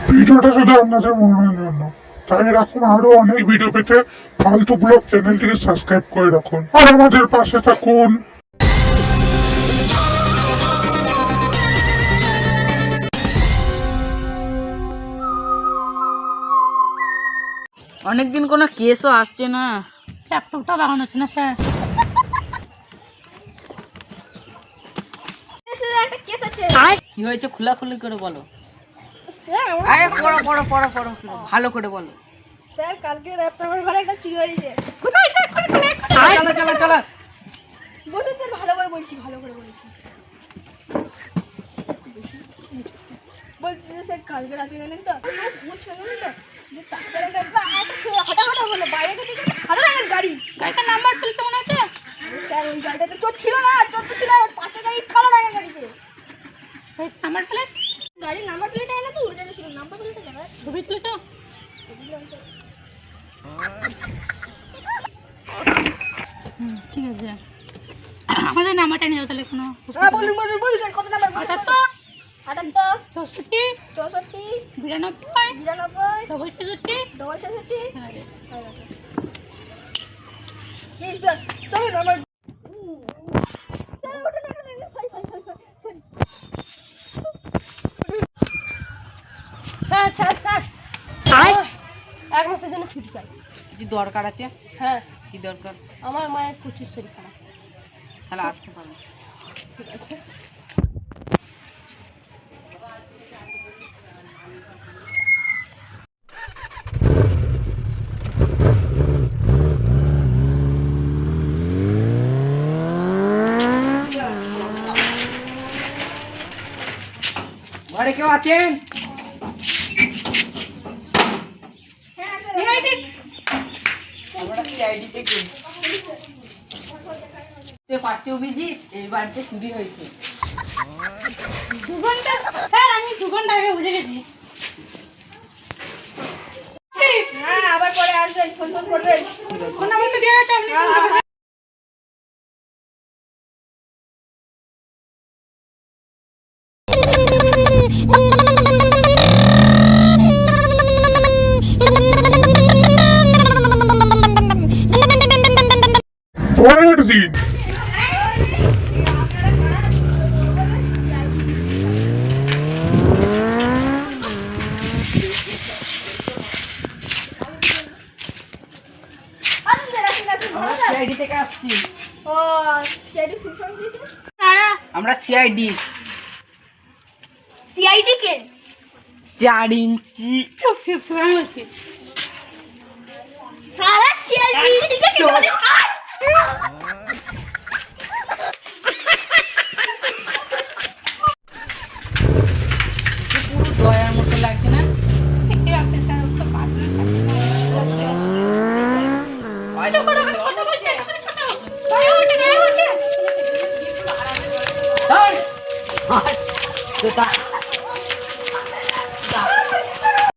ভিডিওটা শুধু আপনাদের মনোরঞ্জনের জন্য, তাই এরকম আরো অনেক ভিডিও পেতে ফালতু ব্লগ চ্যানেলটিকে সাবস্ক্রাইব করে রাখুন আর আমাদের পাশে থাকুন। অনেকদিন কোনো কেসও আসছে না, ল্যাপটপটা লাগানো হচ্ছে না স্যার। কি হয়েছে খোলাখুলি করে বলো। আরে পড়ো পড়ো পড়ো পড়ো ভালো করে বলো। স্যার কালকে রাতে আমার ঘরে একটা চুরি হয়েছে। কোথায় চলো চলো চলো। বলুন স্যার, ভালো করে বলছি, ভালো করে বলছি। বলছি যে স্যার কালকে রাতে জানেন তো ঘুরছিল না তো, যে তারপরে একটা হাঁটা হাঁটা বলে বাইরে থেকে একটা সাদা রঙের গাড়ি, গাড়িটার নাম্বার প্লেটটা মনে আছে? আরে স্যার ওই গাড়িটাতে চোর ছিল না, চোর তো ছিল ওর পাশে গাড়ি কালো রঙের গাড়িতে। নাম্বার প্লেট, গাড়ির নাম্বার প্লেট আয় না তো উল্টে ছিল, নাম্বার প্লেটটা দেখা ছবি তুলেছো? ঠিক আছে, আমাদের নাম্বারটা নিয়ে যাও তাহলে। কোনো হ্যাঁ বলুন বলুন বলুন স্যার, কত নাম্বার? 78 78 64 64 92 92 66 66 হ্যাঁ রে। চলো নাম্বার। স্যার স্যার স্যার, এক মাসের জন্য ছুটি চাই। কিছু দরকার আছে? হ্যাঁ, কি দরকার? আমার মায়ের 25 শরীর খারাপ। তাহলে আসতে পারো। ঠিক আছে। ঘরে কেউ আছেন? এই বাড়িতে চুরি হয়েছে। 2 ঘন্টা স্যার, আমি 2 ঘন্টা আগে বুঝে গেছি। হ্যাঁ আবার পরে আসবেন, ফোন ফোন করবেন। ফোন নাম্বার তো দেওয়া আছে, আপনি ফোন করবেন। পরের দিন আসুন আসুন আসুন, ভালো তো? সিআইডি থেকে আসছি। ও সিআইডি ফুল ফর্ম দিয়েছে। তারা আমরা সিআইডি। সিআইডি কে? 4 ইঞ্চি চুপ চুপ করে বলছি। সারা সিআইডি দিকে কি বলে? পুরো দয়ার মতো লাগছে না? দেখতে আপনি স্যার তো পারবেন। ছোট করে কথা বলছে, ছোট ছোট গায়ে হচ্ছে গায়ে হচ্ছে। ধর! হাট! তো তা